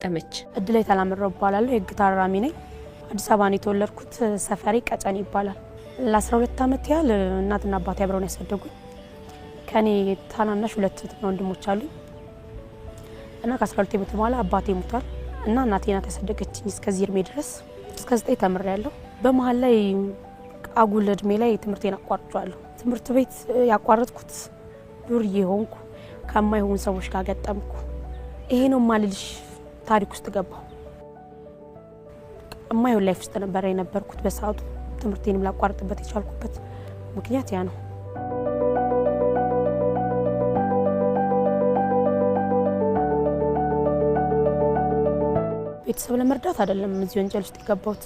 ተመች እድላይ ተላምረው ይባላል የህግ ታራሚ ነኝ አዲስ አበባ ነው የተወለድኩት ሰፈሪ ቀጨኔ ይባላል ለ12 አመት ያህል እናትና አባቴ አብረው ነው ያሳደጉኝ ከኔ ታናናሽ ሁለት ወንድሞች አሉኝ እና ከ12 ዓመት በኋላ አባቴ ሞቷል እና እናቴ ናት ያሳደገችኝ እስከዚህ እድሜ ድረስ እስከ 9 ተምሬያለሁ በመሃል ላይ አጉል እድሜ ላይ ትምህርቴን አቋርጫለሁ ትምህርት ቤት ያቋረጥኩት ዱርዬ ሆንኩ ከማይሆን ሰዎች ጋር ገጠምኩ ይሄ ነው ማልልሽ ታሪክ ውስጥ ገባው እማይሆን ላይፍ ውስጥ ነበር የነበርኩት በሰዓቱ ትምህርቴንም ላቋርጥበት የቻልኩበት ምክንያት ያ ነው ቤተሰብ ለመርዳት አይደለም እዚህ ወንጀል ውስጥ የገባሁት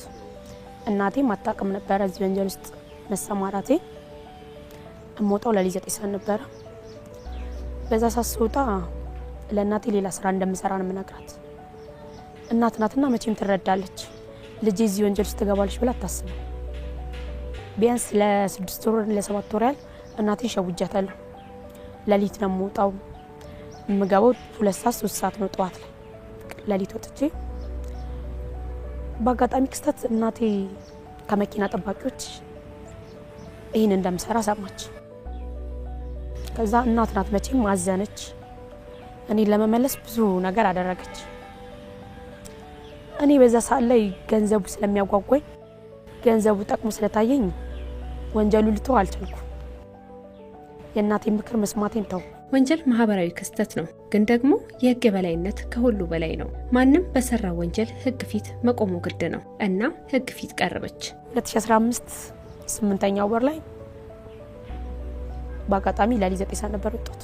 እናቴ ማጣቀም ነበር እዚህ ወንጀል ውስጥ መሰማራቴ እሞታው ለሊት 9 ሰዓት ነበር በዛ ሳስወጣ ለእናቴ ሌላ ስራ እንደምሰራ ነው መናገራት እናት ናትና መቼም ትረዳለች ልጅ እዚህ ወንጀል ውስጥ ተገባለች ብላ ታስብ ቢያንስ ለ6 ወር ለ7 ወር ያህል እናቴ ሸውጃታለሁ ለሊት ነው የምወጣው የምገባው 2 ሰዓት 3 ሰዓት ነው ጠዋት ላይ ለሊት ወጥቼ በአጋጣሚ ክስተት እናቴ ከመኪና ጠባቂዎች ይሄን እንደምሰራ ሰማች ከዛ እናት ናት መቼም አዘነች እኔ ለመመለስ ብዙ ነገር አደረገች እኔ በዛ ሰዓት ላይ ገንዘቡ ስለሚያጓጓኝ ገንዘቡ ጠቅሞ ስለታየኝ ወንጀሉ ልተው አልቻልኩም የእናቴ ምክር መስማቴን ተው ወንጀል ማህበራዊ ክስተት ነው ግን ደግሞ የህግ በላይነት ከሁሉ በላይ ነው ማንንም በሰራ ወንጀል ህግ ፊት መቆሙ ግድ ነው እና ህግ ፊት ቀርበች 2015 8ኛው ወር ላይ በአጋጣሚ ለሊት 9 ሰዓት ነበር ወጣሁት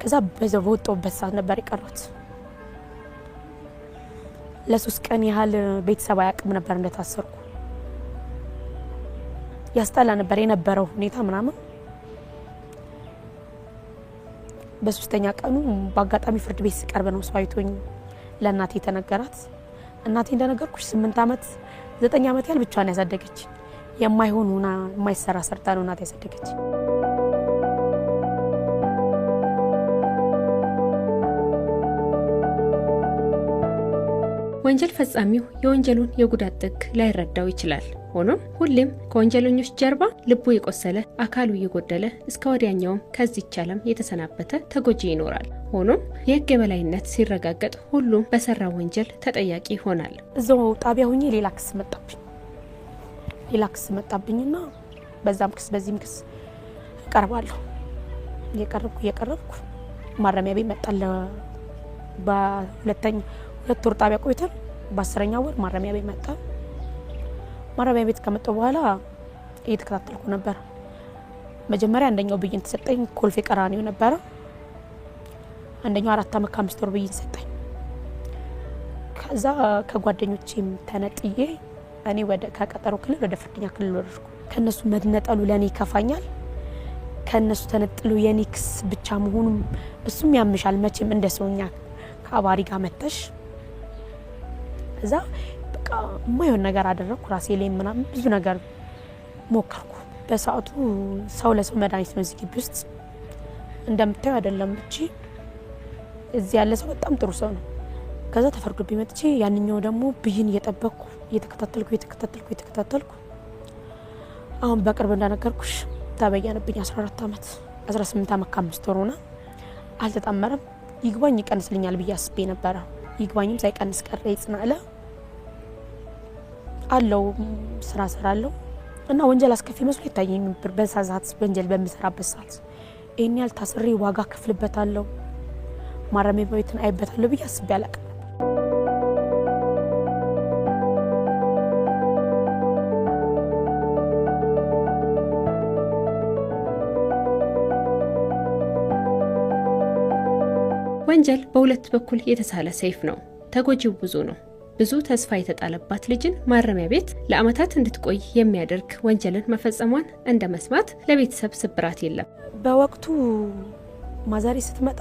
ከዛ በዛው ወጣሁበት ሰዓት ነበር የቀረሁት ለ3 ቀን ያህል ቤተሰብ አያውቅም ነበር እንደታሰርኩ ያስጠላ ነበር የነበረው ሁኔታ ምናምን በ3ኛ ቀኑ በአጋጣሚ ፍርድ ቤት ሲቀርብ ነው ሰው አይቶኝ ለእናቴ ተነገራት እናቴ እንደነገርኩሽ 8 አመት 9 አመት ያህል ብቻዋን ያሳደገች የማይሆንና የማይሰራ ሰርታ ነው እናቴ ያሳደገች ወንጀል ፈጻሚው የወንጀሉን የጉዳት ጥግ ላይረዳው ይችላል ሆኖም ሁሌም ከወንጀለኞች ጀርባ ልቡ የቆሰለ አካሉ የጎደለ እስከ ወዲያኛውም ከዚህ ዓለም የተሰናበተ ተጎጂ ይኖራል ሆኖም የህግ በላይነት ሲረጋገጥ ሁሉም በሰራ ወንጀል ተጠያቂ ይሆናል እዛው ጣቢያ ሆኜ ሌላ ክስ መጣብኝና በዛም ክስ በዚህም ክስ ቀርባለሁ የቀረብኩ ማረሚያ ቤት መጣለ በሁለት ወር ጣቢያ ቆይተን በ10ኛው ወር ማረሚያ ቤት መጣ ማረሚያ ቤት ከመጣሁ በኋላ እየተከታተልኩ ነበር መጀመሪያ አንደኛው ብይን ተሰጠኝ ኮልፌ ቀራኒዮ ነበር አንደኛው 4 አመት ከ5 ወር ብይን ሰጠኝ ከዛ ከጓደኞቼም ተነጥዬ እኔ ወደ ከቀጠሮ ክልል ወደ ፍርድኛ ክልል ወረድኩ ከነሱ መድነጠሉ ለኔ ይከፋኛል ከነሱ ተነጥሉ የኔ ክስ ብቻ መሆኑም እሱም ያምሻል መቼም እንደሰውኛ ከአባሪ ጋር መተሽ እዛ በቃ ማይሆን ነገር አደረኩ ራሴ ላይ ምናምን ብዙ ነገር ሞከርኩ በሰዓቱ ሰው ለሰው መድኃኒት ነው እዚህ ውስጥ እንደምታዩ አይደለም እቺ እዚህ ያለ ሰው በጣም ጥሩ ሰው ነው ከዛ ተፈርዶብኝ መጥቼ ያንኛው ደግሞ ብይን እየጠበቅኩ እየተከታተልኩ አሁን በቅርብ እንደነገርኩሽ ተበየነብኝ 14 አመት 18 አመት ከ5 ወር ሆነ አልተጣመረም ይግባኝ ይቀንስልኛል ብዬ አስቤ ነበር ይግባኝም ሳይቀንስ ቀረ ይጽናለ አለው ስራ ሰራለው እና ወንጀል አስከፊ መስሎ ይታየኝ ነበር በሳዛት ወንጀል በሚሰራበት ሰዓት እኔ ያልታሰሪ ዋጋ ከፍልበታለሁ ማረሚያ ቤትን አይበታለሁ ብዬ አስቤ አላቀም ወንጀል በሁለት በኩል የተሳለ ሰይፍ ነው ተጎጂው ብዙ ነው ብዙ ተስፋ የተጣለባት ልጅን ማረሚያ ቤት ለአመታት እንድትቆይ የሚያደርግ ወንጀልን መፈጸሟን እንደመስማት ለቤተሰብ ስብራት የለም በወቅቱ ማዛሪ ስትመጣ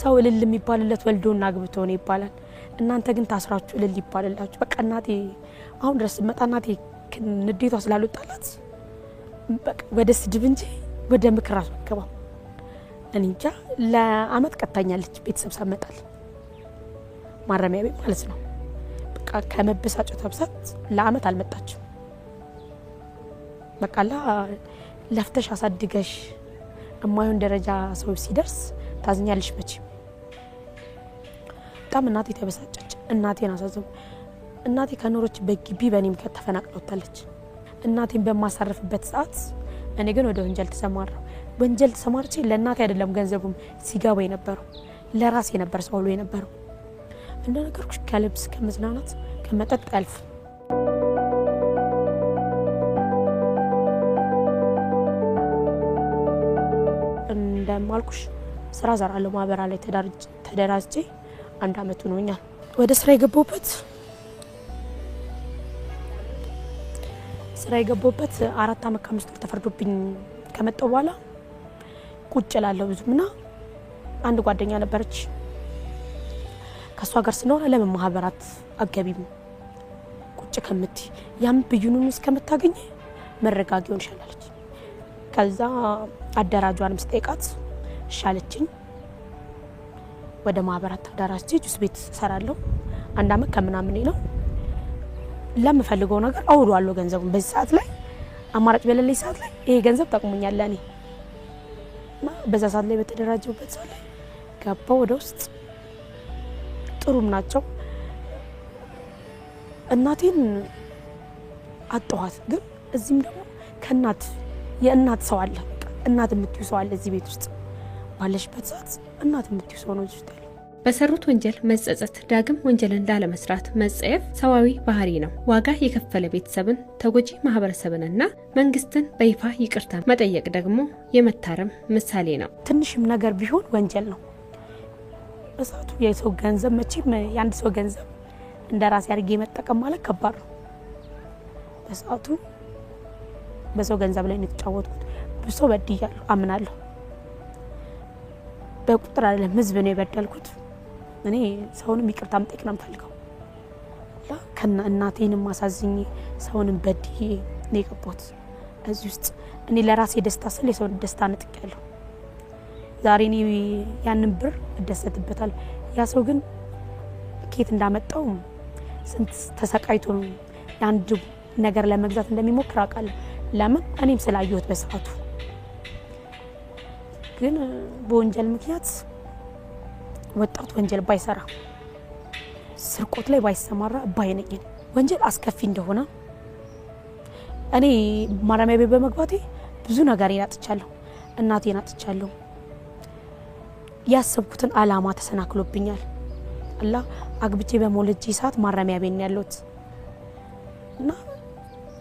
ሰው እልል የሚባልለት ወልዶና አግብቶ ነው ይባላል እናንተ ግን ታስራችሁ እልል ይባልላችሁ በቃ እናቴ አሁን ድረስ መጣ እናቴ ንዴቷ ስላልወጣላት በቃ ወደ ስድብ እንጂ ወደ ምክር አስወከባ እንጃ ለአመት ቀጣኛለች ቤተሰብ ሳመጣል ማረሚያ ቤት ማለት ነው። በቃ ከመበሳጨት ተብሳት ለአመት አልመጣችም። በቃ ለፍተሽ አሳድገሽ እማዩን ደረጃ ሰው ሲደርስ ታዝኛለሽ መቼ። በጣም እናቴ ተበሳጨች። እናቴን አሳዘኑ። እናቴ ከኖሮች በግቢ በኔም ከተፈናቅለውታለች። እናቴን በማሳረፍበት ሰዓት እኔ ግን ወደ ወንጀል ተሰማራሁ። ወንጀል ተሰማርቼ ለእናቴ አይደለም ገንዘቡም ሲገባ የነበረው ለራሴ ነበር ሰው ሁሉ የነበረው። እንደነገርኩሽ ከልብስ ከመዝናናት ከመጠጥ አልፍ እንደማልኩሽ ስራ ዘራለሁ። ማህበራ ላይ ተደራጅቼ 1 አመት ሆኖኛል። ወደ ስራ የገባሁበት 4 አመት ከ5 ወር ተፈርዶብኝ ከመጣሁ በኋላ ቁጭ እላለሁ ብዙምና አንድ ጓደኛ ነበረች። ከሷ ጋር ስንሆን ለምን ማህበራት አገቢም ቁጭ ከምት ያም ብዩኑን እስከምታገኝ መረጋጊ ሆንሻለች። ከዛ አደራጇንም ስጠይቃት ሻለችኝ። ወደ ማህበራት ተደራጅቼ ጁስ ቤት ሰራለሁ። 1 አመት ከምናምን ነው። ለምፈልገው ነገር አውሏለሁ ገንዘቡን። በዚህ ሰዓት ላይ አማራጭ በሌለኝ ሰዓት ላይ ይሄ ገንዘብ ጠቅሞኛል ለኔ እና በዛ ሰዓት ላይ በተደራጀውበት ሰዓት ላይ ገባው ወደ ውስጥ። ጥሩም ናቸው። እናቴን አጣኋት። ግን እዚህም ደግሞ ከእናት የእናት ሰው አለ። እናት የምትዩ ሰው አለ እዚህ ቤት ውስጥ ባለሽበት ሰዓት እናት የምትዩ ሰው ነው እዚህ። በሰሩት ወንጀል መጸጸት፣ ዳግም ወንጀልን ላለመስራት መጸየፍ ሰዋዊ ባህሪ ነው። ዋጋ የከፈለ ቤተሰብን፣ ተጎጂ ማህበረሰብንና መንግስትን በይፋ ይቅርታ መጠየቅ ደግሞ የመታረም ምሳሌ ነው። ትንሽም ነገር ቢሆን ወንጀል ነው። በሰዓቱ የሰው ገንዘብ መቼም የአንድ ሰው ገንዘብ እንደ ራሴ አድርጌ መጠቀም ማለት ከባድ ነው። በሰዓቱ በሰው ገንዘብ ላይ ነው የተጫወትኩት። ብዙ ሰው በድያለሁ አምናለሁ። በቁጥር አይደለም ህዝብ ነው የበደልኩት። እኔ ሰውንም ይቅርታ መጠየቅ ነው የምፈልገው። ከና እናቴንም ማሳዝኝ ሰውንም በድዬ ነው የገባሁት እዚህ ውስጥ። እኔ ለራሴ ደስታ ስል የሰውን ደስታ ነጥቄያለሁ። ዛሬ እኔ ያንን ብር እደሰትበታለሁ። ያ ሰው ግን ከየት እንዳመጣው ስንት ተሰቃይቶ ነው አንድ ነገር ለመግዛት እንደሚሞክር አውቃለሁ። ለምን እኔም ስላየሁት በሰዓቱ። ግን በወንጀል ምክንያት ወጣት ወንጀል ባይሰራ ስርቆት ላይ ባይሰማራ ባይነኝ። ወንጀል አስከፊ እንደሆነ እኔ ማረሚያ ቤት በመግባቴ ብዙ ነገር ያጥቻለሁ። እናቴን አጥቻለሁ። ያሰብኩትን አላማ ተሰናክሎብኛል። አላህ አግብቼ በሞለጂ ሰዓት ማረሚያ ቤት ነው ያለሁት እና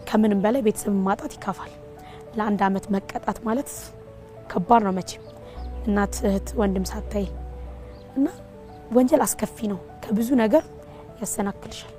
ከምንም በላይ ቤተሰብ ማጣት ይካፋል። ለ1 አመት መቀጣት ማለት ከባድ ነው መቼም እናት እህት ወንድም ሳታይ እና ወንጀል አስከፊ ነው። ከብዙ ነገር ያሰናክልሻል።